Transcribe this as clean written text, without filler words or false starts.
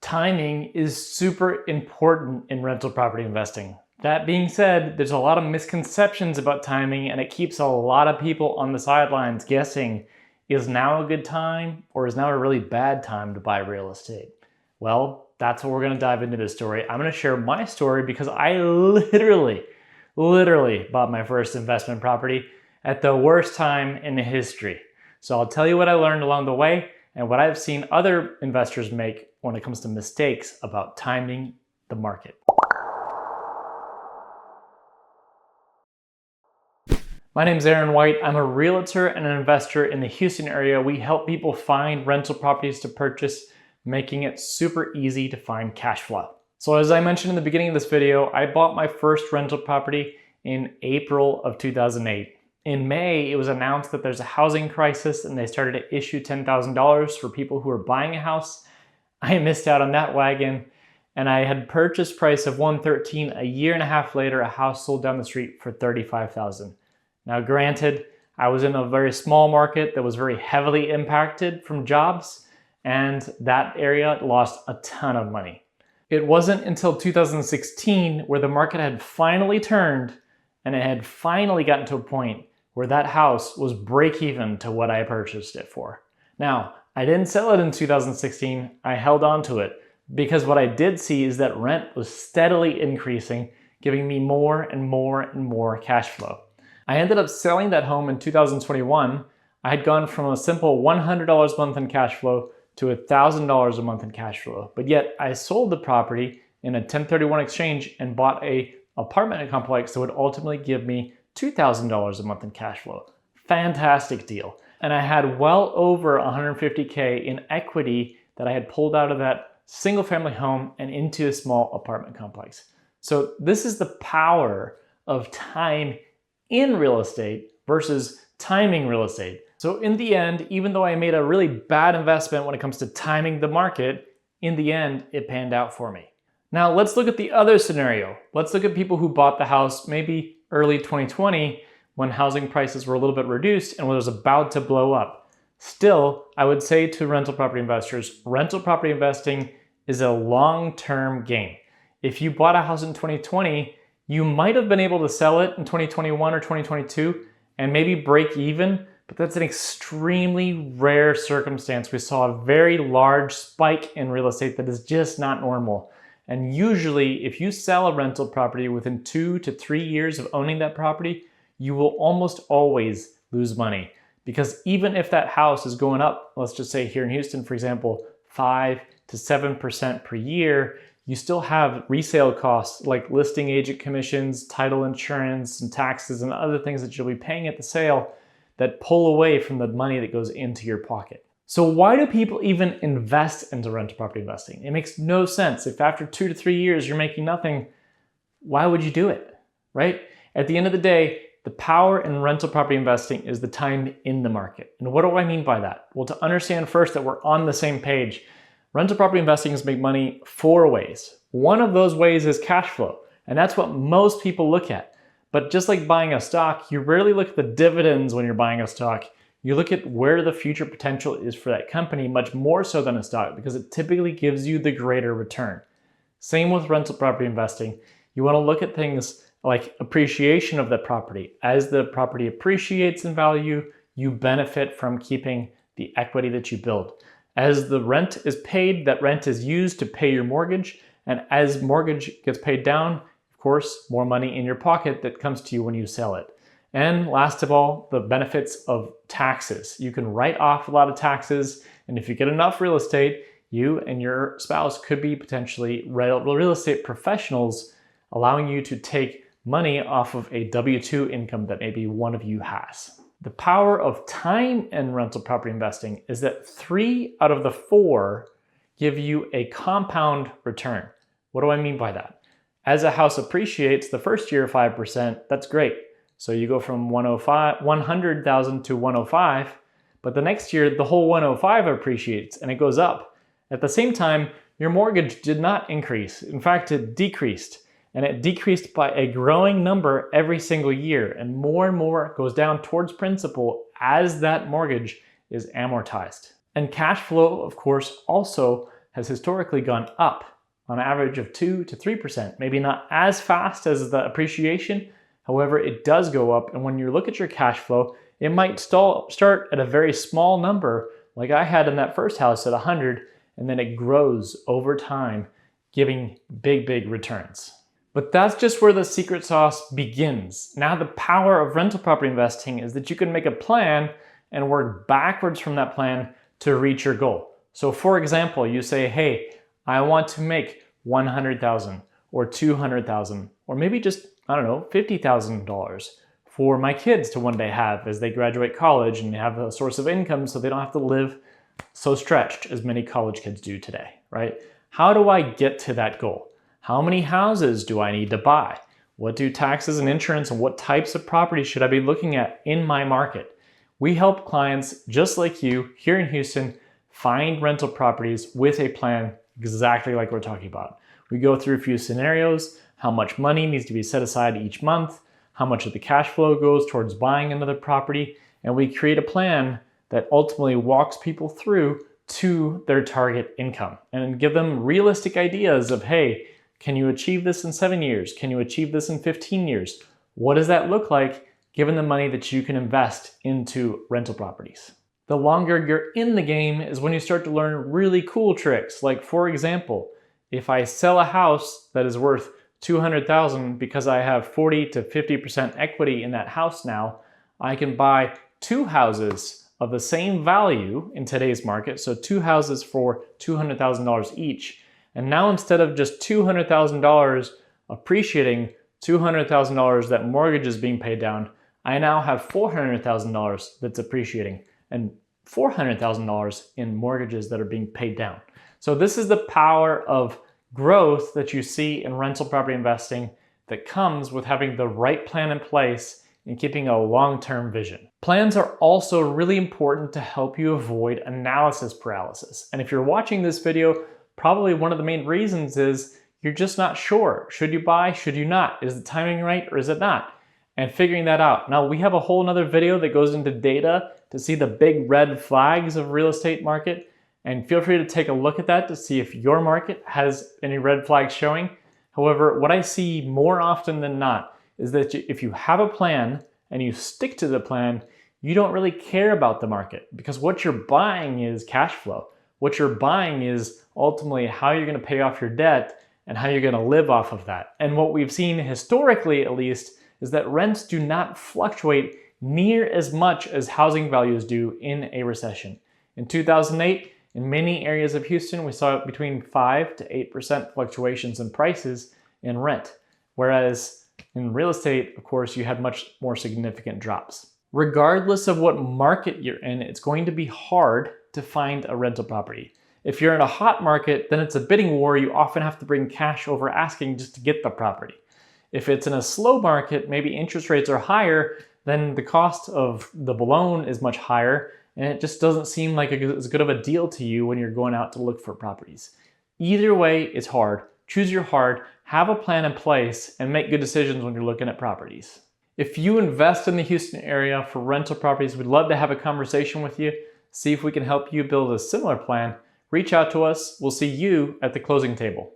Timing is super important in rental property investing. That being said, there's a lot of misconceptions about timing and it keeps a lot of people on the sidelines guessing, is now a good time or is now a really bad time to buy real estate? Well, that's what we're gonna dive into this story. I'm gonna share my story because I literally bought my first investment property at the worst time in history. So I'll tell you what I learned along the way and what I've seen other investors make when it comes to mistakes about timing the market. My name is Aaron White. I'm a realtor and an investor in the Houston area. We help people find rental properties to purchase, making it super easy to find cash flow. So as I mentioned in the beginning of this video, I bought my first rental property in April of 2008. In May, it was announced that there's a housing crisis and they started to issue $10,000 for people who are buying a house. I missed out on that wagon and I had purchase price of $113. A year and a half later, a house sold down the street for $35,000. Now granted, I was in a very small market that was very heavily impacted from jobs, and that area lost a ton of money. It wasn't until 2016 where the market had finally turned and it had finally gotten to a point where that house was break even to what I purchased it for. Now, I didn't sell it in 2016, I held on to it because what I did see is that rent was steadily increasing, giving me more and more and more cash flow. I ended up selling that home in 2021. I had gone from a simple $100 a month in cash flow to $1,000 a month in cash flow, but yet I sold the property in a 1031 exchange and bought an apartment complex that would ultimately give me $2,000 a month in cash flow. Fantastic deal. And I had well over $150K in equity that I had pulled out of that single family home and into a small apartment complex. So this is the power of time in real estate versus timing real estate. So in the end, even though I made a really bad investment when it comes to timing the market, in the end, it panned out for me. Now let's look at the other scenario. Let's look at people who bought the house maybe early 2020 when housing prices were a little bit reduced and was about to blow up. Still, I would say to rental property investors, rental property investing is a long-term game. If you bought a house in 2020, you might have been able to sell it in 2021 or 2022 and maybe break even, but that's an extremely rare circumstance. We saw a very large spike in real estate that is just not normal. And usually, if you sell a rental property within 2 to 3 years of owning that property, you will almost always lose money. Because even if that house is going up, let's just say here in Houston, for example, 5 to 7% per year, you still have resale costs like listing agent commissions, title insurance, and taxes and other things that you'll be paying at the sale that pull away from the money that goes into your pocket. So why do people even invest into rental property investing? It makes no sense. If after 2 to 3 years you're making nothing, why would you do it, right? At the end of the day, the power in rental property investing is the time in the market. And what do I mean by that? Well, to understand first that we're on the same page, rental property investing is make money 4 ways. One of those ways is cash flow, and that's what most people look at. But just like buying a stock, you rarely look at the dividends when you're buying a stock. You look at where the future potential is for that company much more so than a stock because it typically gives you the greater return. Same with rental property investing. You want to look at things like appreciation of the property. As the property appreciates in value, you benefit from keeping the equity that you build. As the rent is paid, that rent is used to pay your mortgage. And as mortgage gets paid down, of course, more money in your pocket that comes to you when you sell it. And last of all, the benefits of taxes. You can write off a lot of taxes, and if you get enough real estate, you and your spouse could be potentially real estate professionals, allowing you to take money off of a W-2 income that maybe one of you has. The power of time in rental property investing is that 3 out of the 4 give you a compound return. What do I mean by that? As a house appreciates the first year 5%, that's great. So you go from 100,000 to 105, but the next year the whole 105 appreciates and it goes up. At the same time, your mortgage did not increase. In fact, it decreased, and it decreased by a growing number every single year, and more goes down towards principal as that mortgage is amortized. And cash flow, of course, also has historically gone up on average of 2 to 3%, maybe not as fast as the appreciation. However, it does go up. And when you look at your cash flow, it might start at a very small number, like I had in that first house at 100, and then it grows over time, giving big returns. But that's just where the secret sauce begins. Now, the power of rental property investing is that you can make a plan and work backwards from that plan to reach your goal. So for example, you say, hey, I want to make $100,000 or $200,000, or maybe just, I don't know, $50,000 for my kids to one day have as they graduate college and have a source of income so they don't have to live so stretched as many college kids do today, right? How do I get to that goal? How many houses do I need to buy? What do taxes and insurance and what types of properties should I be looking at in my market? We help clients just like you here in Houston find rental properties with a plan exactly like we're talking about. We go through a few scenarios, how much money needs to be set aside each month, how much of the cash flow goes towards buying another property, and we create a plan that ultimately walks people through to their target income and give them realistic ideas of, hey, can you achieve this in 7 years? Can you achieve this in 15 years? What does that look like given the money that you can invest into rental properties? The longer you're in the game is when you start to learn really cool tricks. Like for example, if I sell a house that is worth $200,000 because I have 40 to 50% equity in that house now, I can buy 2 houses of the same value in today's market. So 2 houses for $200,000 each. And now instead of just $200,000 appreciating $200,000 that mortgage is being paid down, I now have $400,000 that's appreciating and $400,000 in mortgages that are being paid down. So this is the power of growth that you see in rental property investing that comes with having the right plan in place and keeping a long-term vision. Plans are also really important to help you avoid analysis paralysis. And if you're watching this video, probably one of the main reasons is you're just not sure. Should you buy? Should you not? Is the timing right or is it not? And figuring that out. Now we have a whole nother video that goes into data to see the big red flags of real estate market. And feel free to take a look at that to see if your market has any red flags showing. However, what I see more often than not is that if you have a plan and you stick to the plan, you don't really care about the market because what you're buying is cash flow. What you're buying is ultimately how you're going to pay off your debt and how you're going to live off of that. And what we've seen historically, at least, is that rents do not fluctuate near as much as housing values do in a recession. In 2008, in many areas of Houston, we saw between 5 to 8% fluctuations in prices in rent, whereas in real estate, of course, you had much more significant drops. Regardless of what market you're in, it's going to be hard to find a rental property. If you're in a hot market, then it's a bidding war. You often have to bring cash over asking just to get the property. If it's in a slow market, maybe interest rates are higher, then the cost of the loan is much higher, and it just doesn't seem like as good of a deal to you when you're going out to look for properties. Either way, it's hard. Choose your hard, have a plan in place, and make good decisions when you're looking at properties. If you invest in the Houston area for rental properties, we'd love to have a conversation with you, see if we can help you build a similar plan. Reach out to us. We'll see you at the closing table.